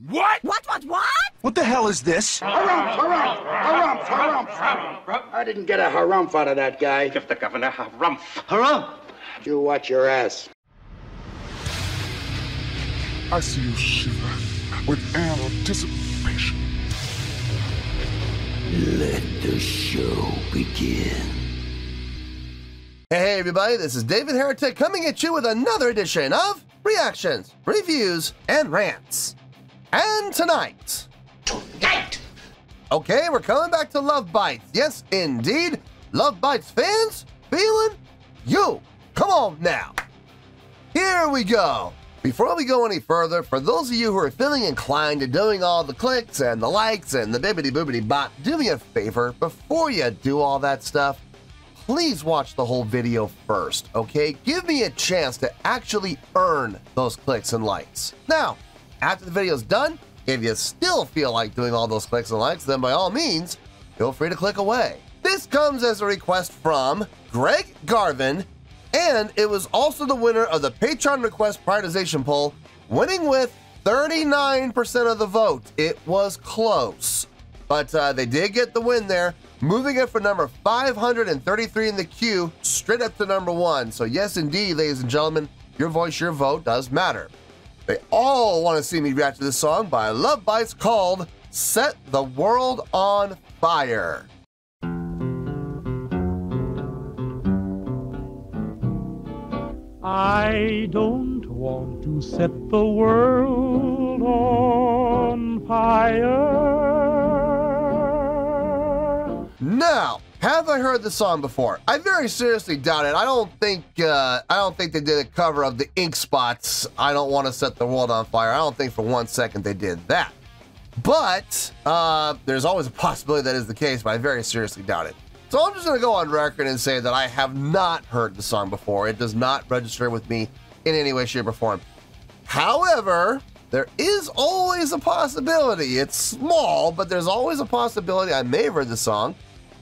What? What? What the hell is this? Harumph. I didn't get a harumph out of that guy. Give the governor harumph. Harumph? You watch your ass. I see you shiver with anticipation. Let the show begin. Hey everybody, this is David Heretic coming at you with another edition of Reactions, Reviews, and Rants. And tonight... Okay, we're coming back to Love Bites. Yes, indeed. Love Bites fans, feeling you. Come on now. Here we go. Before we go any further, for those of you who are feeling inclined to doing all the clicks and the likes and the bibbidi-boobidi bot, do me a favor, before you do all that stuff, please watch the whole video first, okay? Give me a chance to actually earn those clicks and likes. Now, after the video's done, if you still feel like doing all those clicks and likes, then by all means, feel free to click away. This comes as a request from Greg Garvin, and it was also the winner of the Patreon request prioritization poll, winning with 39% of the vote. It was close, but they did get the win there, moving it from number 533 in the queue straight up to number 1. So yes, indeed, ladies and gentlemen, your voice, your vote does matter. They all want to see me react to this song by Love Bites called Set the World on Fire. I don't want to set the world on fire. Now, have I heard this song before? I very seriously doubt it. I don't think they did a cover of the Ink Spots' I Don't Want to Set the World on Fire. I don't think for 1 second they did that. But there's always a possibility that is the case, but I very seriously doubt it. So I'm just going to go on record and say that I have not heard the song before. It does not register with me in any way, shape, or form. However, there is always a possibility. It's small, but there's always a possibility I may have heard the song,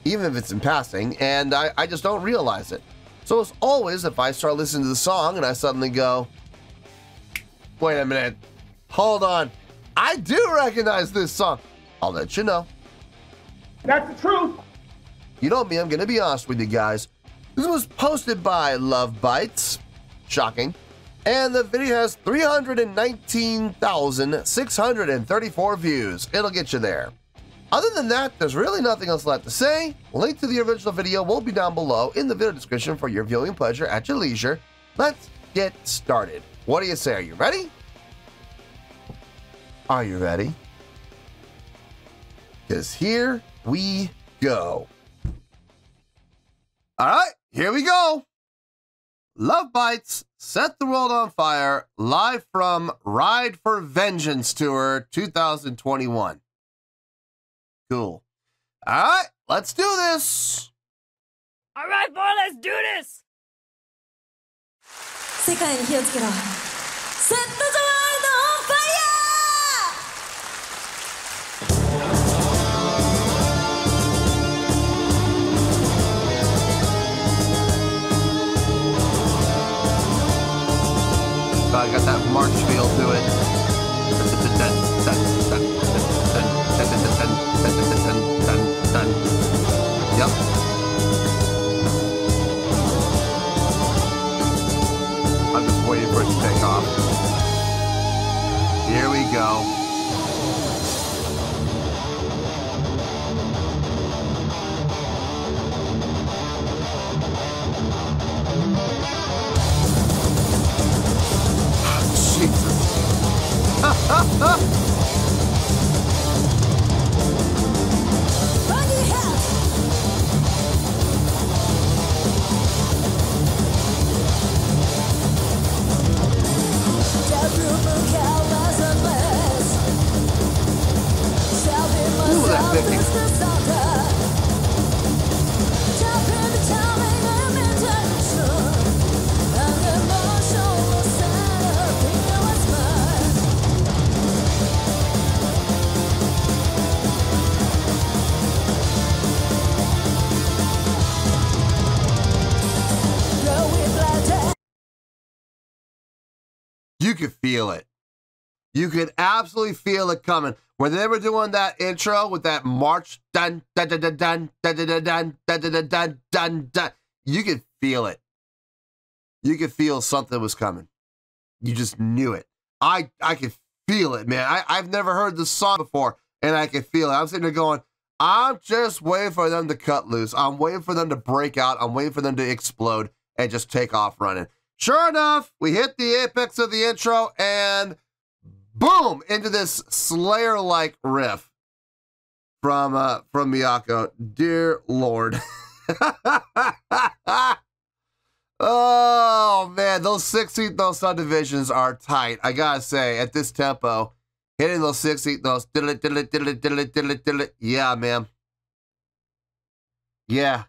even if it's in passing, and I just don't realize it. So as always, if I start listening to the song and I suddenly go, wait a minute, hold on, I do recognize this song, I'll let you know. That's the truth. You know me, I'm going to be honest with you guys. This was posted by Love Bites, shocking, and the video has 319,634 views. It'll get you there. Other than that, there's really nothing else left to say. Link to the original video will be down below in the video description for your viewing pleasure at your leisure. Let's get started. What do you say? Are you ready? Are you ready? Because here we go. All right, here we go. Love Bites, Set the World on Fire, live from Ride for Vengeance Tour 2021. Cool. All right, let's do this. All right, boy, let's do this. 世界に火をつけろ。Set the world on fire! I got that march feel to it. Yep. I'm just waiting for it to take off. Here we go. Ooh, that picking. You could feel it. You could absolutely feel it coming. When they were doing that intro with that march, dun, dun, dun, dun, dun, dun, dun, dun, dun, dun, dun, dun, dun, dun, you could feel it. You could feel something was coming. You just knew it. I could feel it, man. I've never heard this song before, and I could feel it. I'm sitting there going, I'm just waiting for them to cut loose. I'm waiting for them to break out. I'm waiting for them to explode and just take off running. Sure enough, we hit the apex of the intro, and boom, into this Slayer-like riff from Miyako. Dear Lord. Oh, man, those 16th note subdivisions are tight. I gotta say, at this tempo, hitting those 16th notes, diddle-it, diddle-it, diddle-it, diddle-it, diddle-it, diddle-it. Yeah, man. Yeah.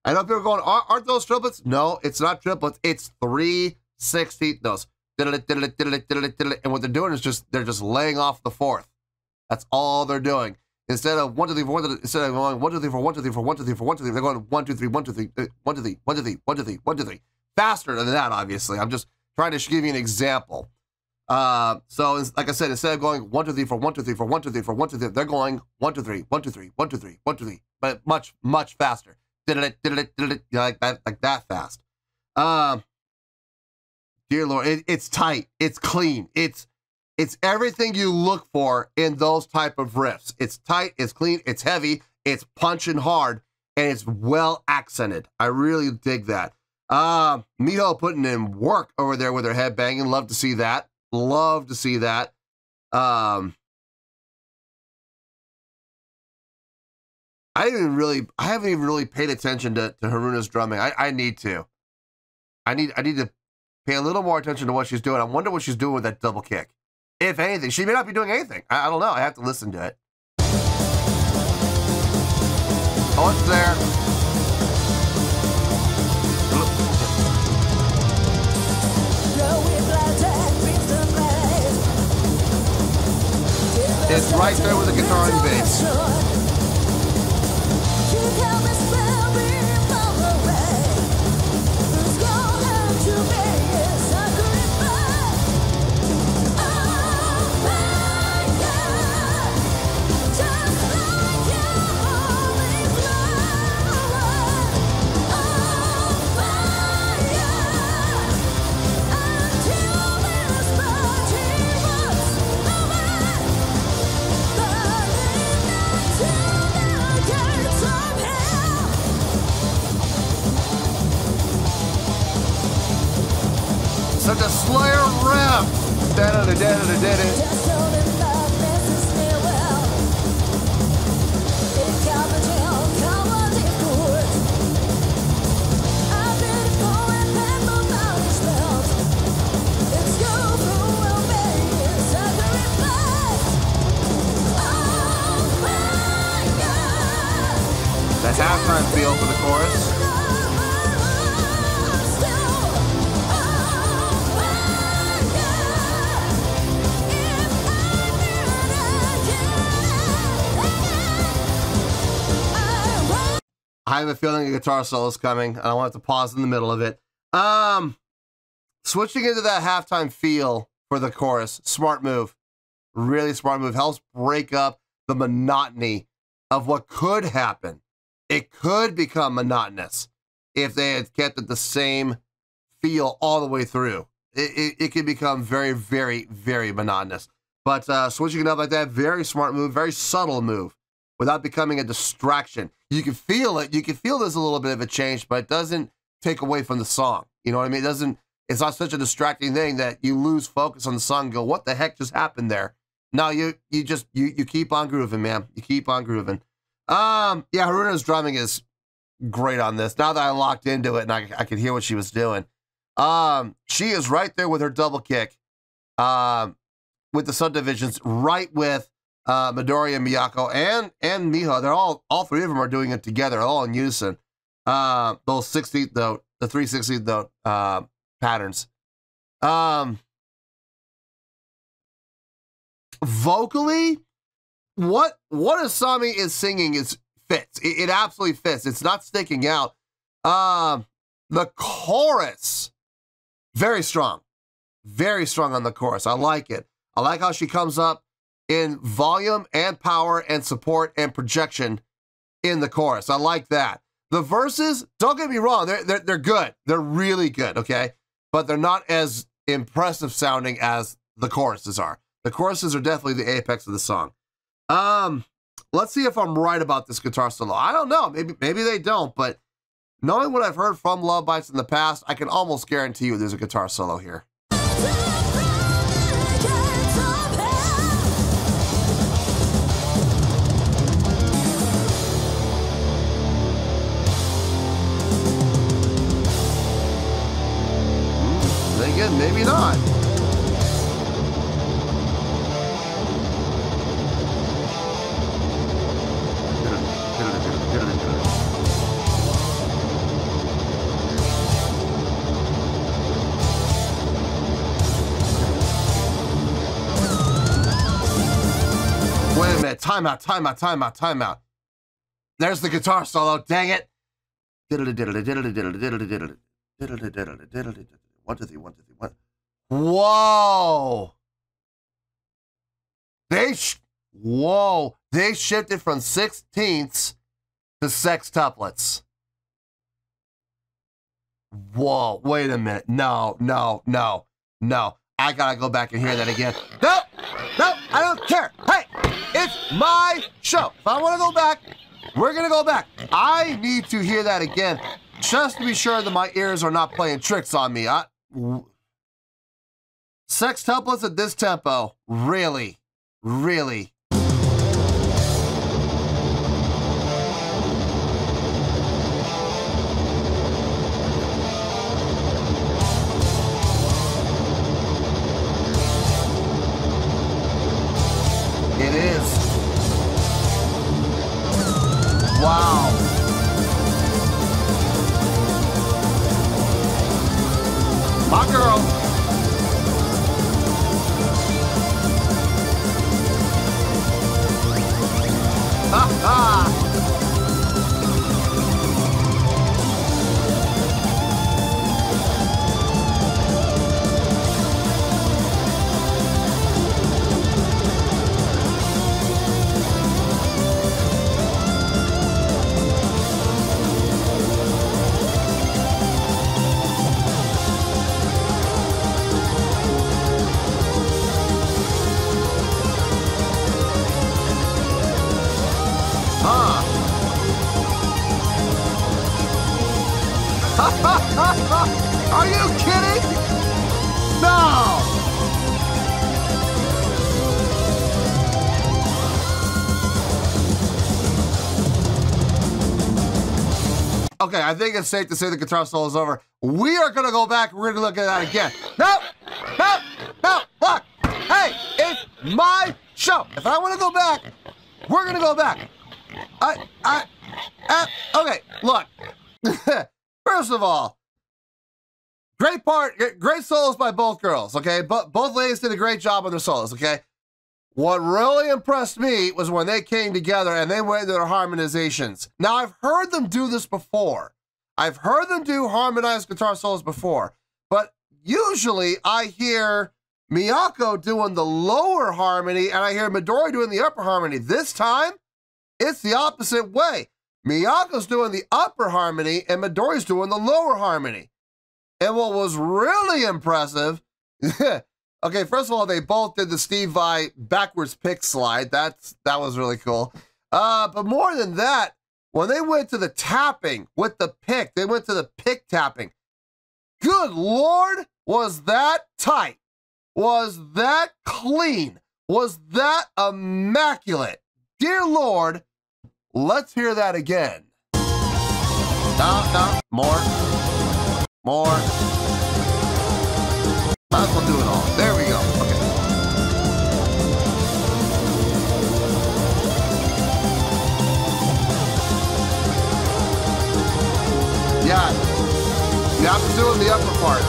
I know people are going, aren't those triplets? No, it's not triplets. It's 3 16th notes. Diddle-it, diddle-it, diddle-it, diddle-it, diddle-it. And what they're doing is they're just laying off the 4th. That's all they're doing. Instead of 1, 2, 3, 4, 1, 2, 3, instead of going 1, 2, 3, 4, 1, 2, 3, 4, 1, 2, 3, 4, 1, 2, 3, they're going 1, 2, 3, 1, 2, 3, 1, 2, 3, 1, 2, 3, 1, 2, 3, 1, 2, 3, 1, 2, 3. Faster than that, obviously. I'm just trying to give you an example. So like I said, instead of going 1, 2, 3, 4, 1, 2, 3, 4, 1, 2, 3, 4, 1, 2, 3, they're going 1, 2, 3, 1, 2, 3, 1, 2, 3, 1, 2, 3, but much, much faster. Diddle-it, diddle-it, diddle-it, like that fast. Dear Lord, it's tight, it's clean, it's everything you look for in those type of riffs. It's tight, it's clean, it's heavy, it's punching hard, and it's well accented. I really dig that. Miho putting in work over there with her head banging. Love to see that. Love to see that. I haven't even really paid attention to Haruna's drumming. I need to. I need to pay a little more attention to what she's doing. I wonder what she's doing with that double kick. If anything, she may not be doing anything. I don't know. I have to listen to it. Oh, it's there. It's right there with the guitar and bass. Such a Slayer riff. The halftime feel for the chorus. I have a feeling a guitar solo is coming. I don't want to pause in the middle of it. Switching into that halftime feel for the chorus, smart move. Really smart move. Helps break up the monotony of what could happen. It could become monotonous if they had kept it the same feel all the way through. It could become very, very, very monotonous. But switching it up like that, very smart move, very subtle move, without becoming a distraction. You can feel it. You can feel there's a little bit of a change, but it doesn't take away from the song. You know what I mean? It's not such a distracting thing that you lose focus on the song and go, what the heck just happened there? No, you keep on grooving, man. You keep on grooving. Yeah, Haruna's drumming is great on this. Now that I locked into it and I could hear what she was doing. She is right there with her double kick. With the subdivisions, right with Midori and Miyako and Miho. They're all three of them are doing it together, all in unison. Those 16th note, the 3 16th note patterns. Vocally, what Asami is singing fits. It absolutely fits. It's not sticking out. The chorus, very strong on the chorus. I like it. I like how she comes up in volume and power and support and projection in the chorus. I like that. The verses, don't get me wrong, they're good. They're really good, okay? But they're not as impressive sounding as the choruses are. The choruses are definitely the apex of the song. Let's see if I'm right about this guitar solo. I don't know. Maybe they don't, but knowing what I've heard from Love Bites in the past, I can almost guarantee you there's a guitar solo here. Again, maybe not. Wait a minute, time out. There's the guitar solo, dang it. 1, 2, 3, 1, 2, 3, 1. Whoa! They shifted from sixteenths to sextuplets. Whoa! Wait a minute. No. I gotta go back and hear that again. No, I don't care. Hey, it's my show. If I want to go back, we're gonna go back. I need to hear that again, just to be sure that my ears are not playing tricks on me. Sextuplets at this tempo, really. It is. Wow. My girl. Ha ha. Are you kidding? No! Okay, I think it's safe to say the guitar solo is over. We are gonna go back, we're gonna look at that again. No! Look! Hey, it's my show. If I wanna go back, we're gonna go back. Okay, look. First of all, great solos by both girls, okay? But both ladies did a great job on their solos, okay? What really impressed me was when they came together and they went into their harmonizations. Now, I've heard them do this before. I've heard them do harmonized guitar solos before, but usually I hear Miyako doing the lower harmony and I hear Midori doing the upper harmony. This time, it's the opposite way. Miyako's doing the upper harmony and Midori's doing the lower harmony. And what was really impressive, okay, first of all, they both did the Steve Vai backwards pick slide. That was really cool. But more than that, when they went to the tapping with the pick, they went to the pick tapping. Good Lord, was that tight? Was that clean? Was that immaculate? Dear Lord, let's hear that again. No, more. Might as well do it all. There we go. Okay. Yeah. You have to do it in the upper part.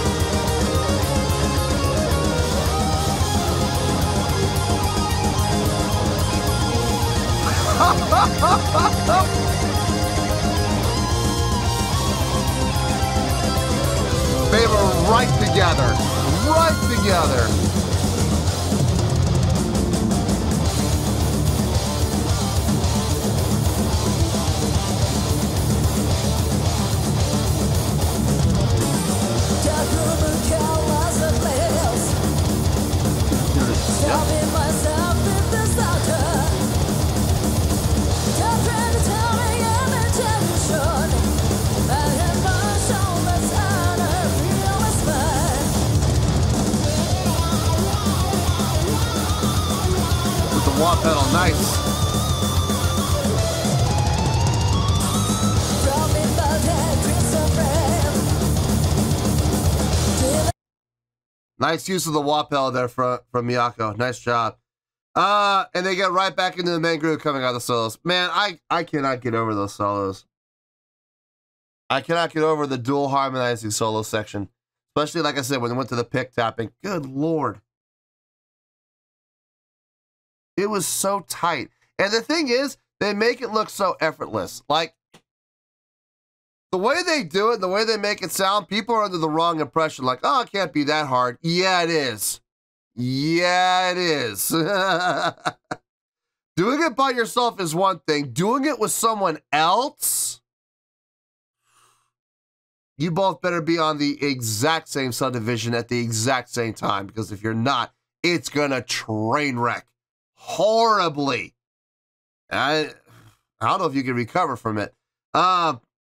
They were right together. Dropping myself in the starter. Don't try to tell me I'm a champion. I have my shoulders and I feel my spine. With the wah pedal, nice. Dropping by that crystal frame. Nice use of the wah pedal there from Miyako. Nice job. And they get right back into the main groove coming out of the solos. Man, I cannot get over those solos. I cannot get over the dual harmonizing solo section. Especially, like I said, when they went to the pick tapping. Good Lord. It was so tight. And the thing is, they make it look so effortless. Like, the way they do it, the way they make it sound, people are under the wrong impression. Like, oh, it can't be that hard. Yeah, it is. Yeah, it is. Doing it by yourself is one thing. Doing it with someone else, you both better be on the exact same subdivision at the exact same time, because if you're not, it's gonna train wreck horribly. I don't know if you can recover from it.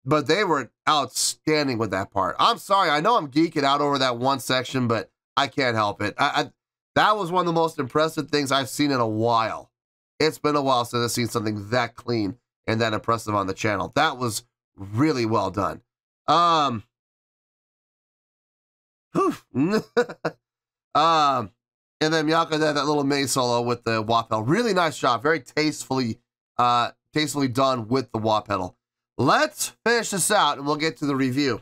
But they were outstanding with that part. I'm sorry, I know I'm geeking out over that one section, but I can't help it. That was one of the most impressive things I've seen in a while. It's been a while since I've seen something that clean and that impressive on the channel. That was really well done. And then Miyako did that little main solo with the wah pedal. Really nice job. Very tastefully done with the wah pedal. Let's finish this out and we'll get to the review.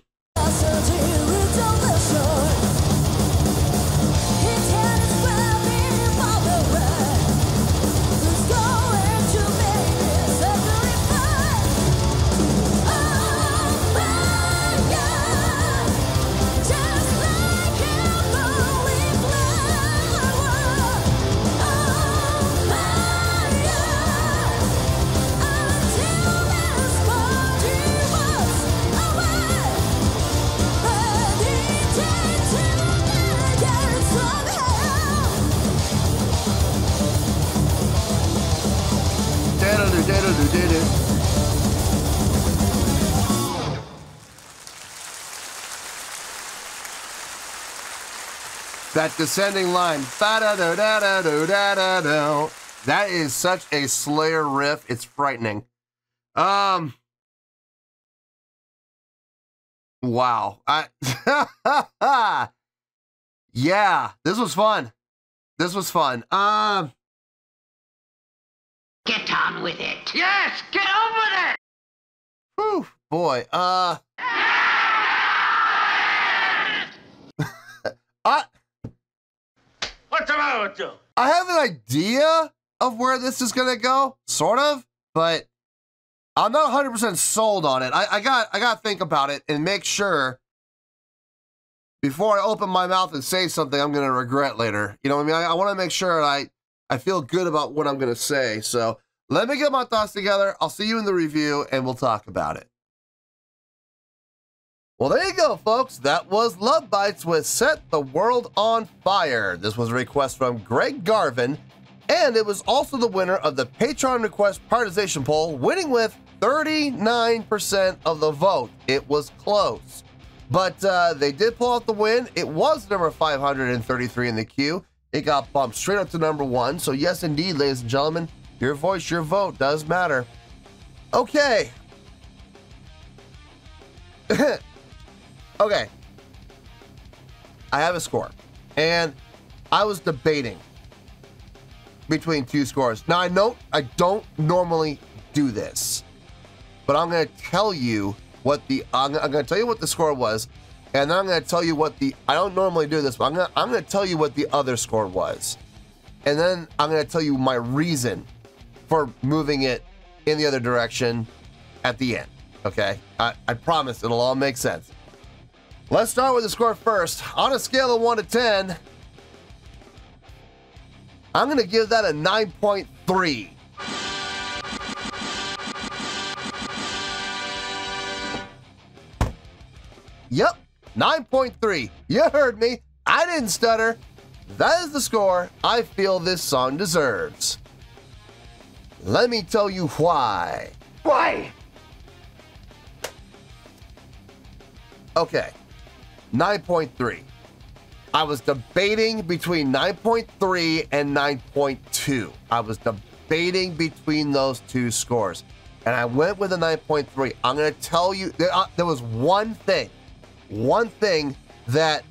That descending line. That is such a Slayer riff. It's frightening. Wow. Yeah, this was fun. This was fun. Get on with it. Yes, get on with it. Whew, boy. What's the matter with you? I have an idea of where this is gonna go, sort of, but I'm not 100% sold on it. I got to think about it and make sure before I open my mouth and say something I'm gonna regret later. You know what I mean? I want to make sure I feel good about what I'm gonna say. So let me get my thoughts together. I'll see you in the review and we'll talk about it. Well, there you go, folks. That was Love Bites with Set the World on Fire. This was a request from Greg Garvin, and it was also the winner of the Patreon request prioritization poll, winning with 39% of the vote. It was close, but they did pull out the win. It was number 533 in the queue. It got bumped straight up to number 1. So yes, indeed, ladies and gentlemen, your voice, your vote does matter. Okay. Okay, I have a score, and I was debating between two scores. Now, I know I don't normally do this, but I'm going to tell you what I'm going to tell you what the score was, and then I'm going to tell you what I don't normally do this, but I'm going to tell you what the other score was, and then I'm going to tell you my reason for moving it in the other direction at the end, okay? I promise it'll all make sense. Let's start with the score first. On a scale of 1 to 10, I'm going to give that a 9.3. Yep, 9.3. You heard me. I didn't stutter. that is the score I feel this song deserves. Let me tell you why. Why? Okay, 9.3. I was debating between 9.3 and 9.2. I was debating between those two scores, and I went with a 9.3. I'm going to tell you, there was one thing that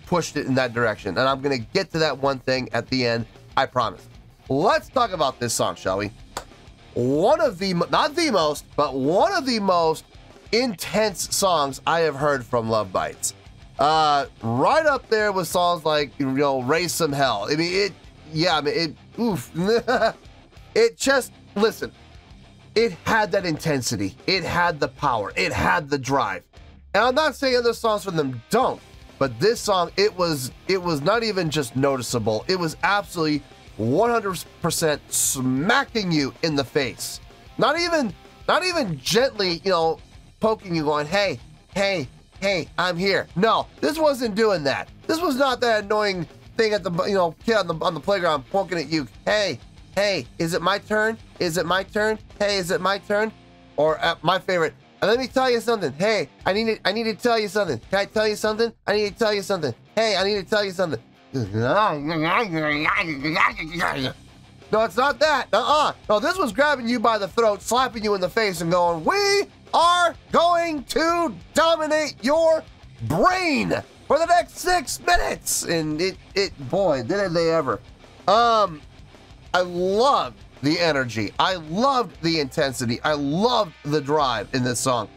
pushed it in that direction, and I'm going to get to that one thing at the end, I promise. Let's talk about this song, shall we? One of the, not the most, but one of the most intense songs I have heard from Love Bites. Right up there with songs like, you know, Raise Some Hell. I mean, oof. It just, listen, it had that intensity. It had the power. It had the drive. And I'm not saying other songs from them don't, but this song, it was not even just noticeable. It was absolutely 100% smacking you in the face. Not even gently, you know, poking you going, hey, I'm here. No, this wasn't doing that. This was not that annoying thing at the, you know, kid on the playground poking at you. Hey, is it my turn? Is it my turn? Hey, is it my turn? Or my favorite, let me tell you something. Hey, I need to tell you something. Can I tell you something? I need to tell you something. Hey, I need to tell you something. No, it's not that. No, this was grabbing you by the throat, slapping you in the face, and going, "We are going to dominate your brain for the next 6 minutes." And boy, did they ever. I loved the energy. I loved the intensity. I loved the drive in this song.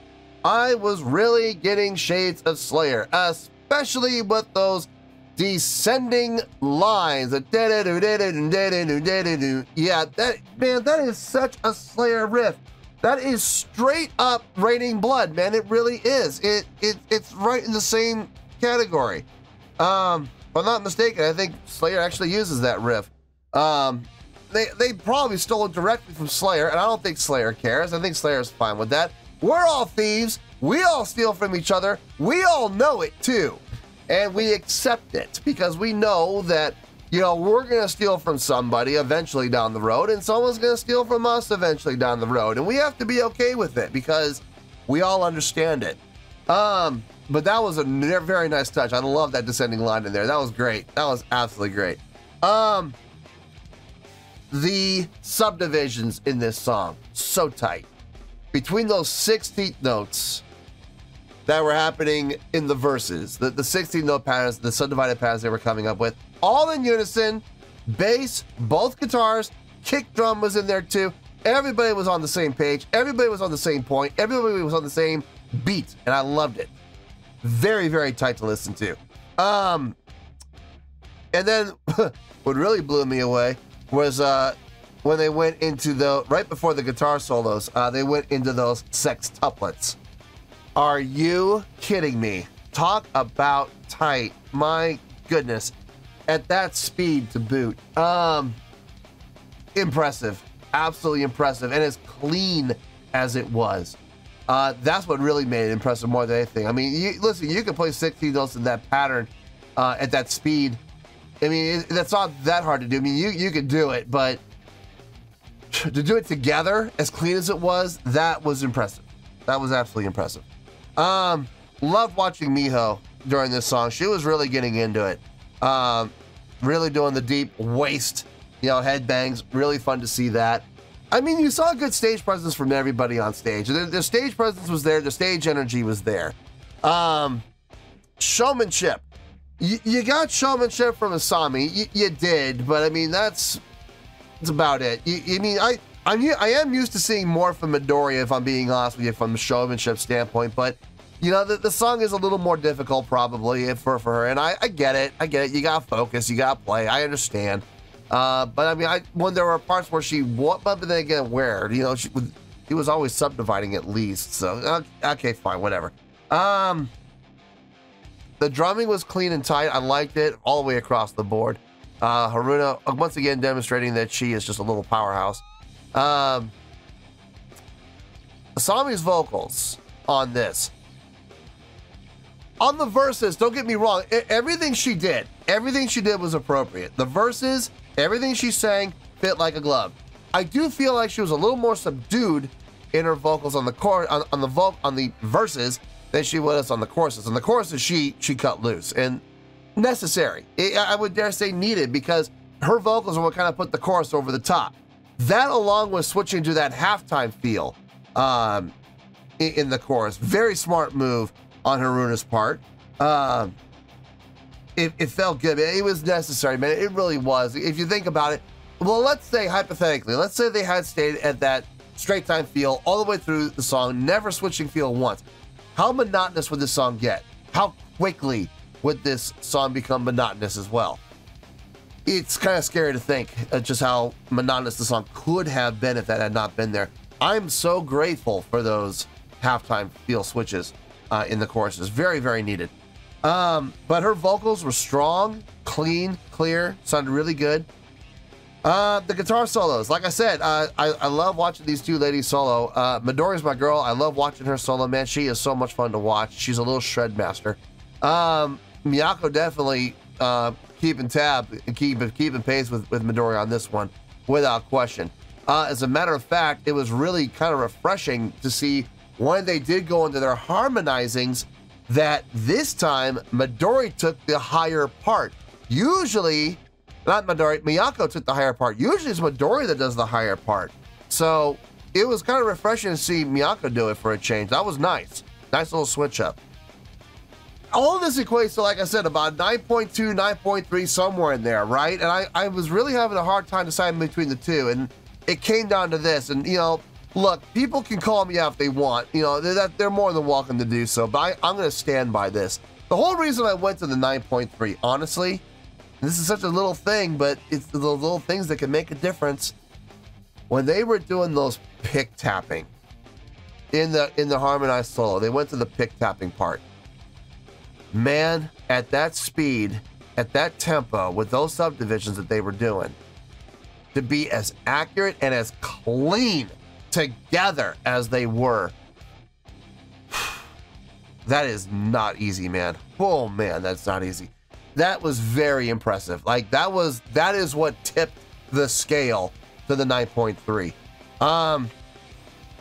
I was really getting shades of Slayer, especially with those descending lines. Yeah, that is such a Slayer riff. That is straight up Raining Blood, man. It really is. It's right in the same category. If I'm not mistaken, I think Slayer actually uses that riff. They probably stole it directly from Slayer, and I don't think Slayer cares. I think Slayer's fine with that. We're all thieves. We all steal from each other. We all know it too. And we accept it because we know that, you know, we're going to steal from somebody eventually down the road, and someone's going to steal from us eventually down the road. And we have to be okay with it because we all understand it. But that was a very nice touch. I love that descending line in there. That was great. That was absolutely great. The subdivisions in this song, so tight. Between those 16th notes that were happening in the verses, the 16 note patterns, the subdivided patterns they were coming up with, all in unison, bass, both guitars, kick drum was in there too. Everybody was on the same page. Everybody was on the same point. Everybody was on the same beat, and I loved it. Very, very tight to listen to. And then what really blew me away was when they went into right before the guitar solos, they went into those sextuplets. Are you kidding me? Talk about tight. My goodness. At that speed to boot. Impressive. Absolutely impressive. And as clean as it was. That's what really made it impressive more than anything. I mean, listen, you can play 16 notes in that pattern at that speed. I mean, that's not that hard to do. I mean, you could do it, but to do it together as clean as it was, that was impressive. That was absolutely impressive. Loved watching Miho during this song. She was really getting into it. Really doing the deep waist, you know, headbangs. Really fun to see that. I mean, you saw a good stage presence from everybody on stage. The stage presence was there. The stage energy was there. Showmanship. You got showmanship from Asami. You did, but I mean, that's about it. I mean, I am used to seeing more from Midoriya, if I'm being honest with you, from a showmanship standpoint, but you know, the song is a little more difficult probably for her, and I get it. You gotta focus, you gotta play. I understand. But I mean, when there were parts where but then again, where, you know, she was always subdividing at least. So okay, fine, whatever. The drumming was clean and tight. I liked it all the way across the board. Haruna, once again, demonstrating that she is just a little powerhouse. Asami's vocals on this. on the verses, don't get me wrong, everything she did was appropriate. The verses, everything she sang fit like a glove. I do feel like she was a little more subdued in her vocals on the verses than she was on the choruses. On the choruses, she cut loose and necessary. I would dare say needed, because her vocals are what kind of put the chorus over the top. That, along with switching to that halftime feel in the chorus, very smart move on Haruna's part. It felt good. It was necessary, man. It really was. If you think about it, well, let's say hypothetically, let's say they had stayed at that straight time feel all the way through the song, never switching feel once. How monotonous would this song get? How quickly would this song become monotonous as well? It's kind of scary to think just how monotonous the song could have been if that had not been there. I'm so grateful for those halftime feel switches in the choruses. Very, very needed. But her vocals were strong, clean, clear, sounded really good. The guitar solos, like I said, I love watching these two ladies solo. Midori's my girl. I love watching her solo, man. She is so much fun to watch. She's a little shred master. Miyako definitely keeping tab and keeping pace with Midori on this one, without question. As a matter of fact, it was really kind of refreshing to see when they did go into their harmonizings that this time Midori took the higher part. Usually, not Midori, Miyako took the higher part. Usually it's Midori that does the higher part. So it was kind of refreshing to see Miyako do it for a change. That was nice. Nice little switch up. All of this equates to, like I said, about 9.2, 9.3, somewhere in there, right? And I was really having a hard time deciding between the two, and it came down to this. And, you know, look, people can call me out if they want. You know, they're more than welcome to do so, but I'm going to stand by this. The whole reason I went to the 9.3, honestly, this is such a little thing, but it's the little things that can make a difference. When they were doing those pick tapping in the harmonized solo, they went to the pick tapping part. Man, at that speed, at that tempo, with those subdivisions that they were doing, to be as accurate and as clean together as they were, that is not easy, man. Oh man, that's not easy. That was very impressive. Like that is what tipped the scale to the 9.3.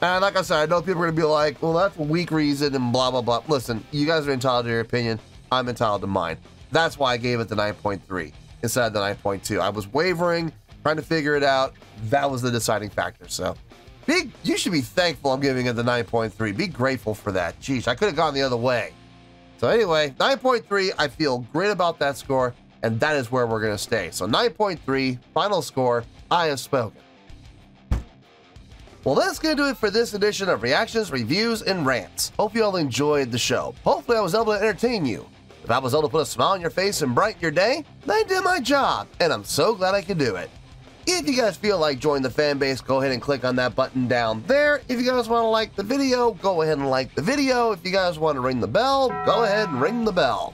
And like I said, I know people are gonna be like, well, that's a weak reason and blah, blah, blah. Listen, you guys are entitled to your opinion. I'm entitled to mine. That's why I gave it the 9.3 instead of the 9.2. I was wavering, trying to figure it out. That was the deciding factor. So you should be thankful I'm giving it the 9.3. Be grateful for that. Jeez, I could have gone the other way. So anyway, 9.3, I feel great about that score, and that is where we're gonna stay. So 9.3, final score, I have spoken. Well, that's going to do it for this edition of Reactions, Reviews, and Rants. Hope you all enjoyed the show. Hopefully I was able to entertain you. If I was able to put a smile on your face and brighten your day, then I did my job, and I'm so glad I could do it. If you guys feel like joining the fan base, go ahead and click on that button down there. If you guys want to like the video, go ahead and like the video. If you guys want to ring the bell, go ahead and ring the bell.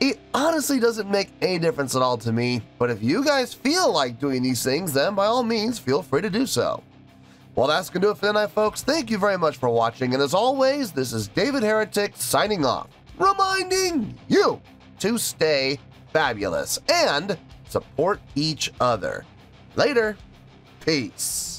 It honestly doesn't make any difference at all to me, but if you guys feel like doing these things, then by all means, feel free to do so. Well, that's going to do it for tonight, folks. Thank you very much for watching. And as always, this is David Heretic signing off, reminding you to stay fabulous and support each other. Later. Peace.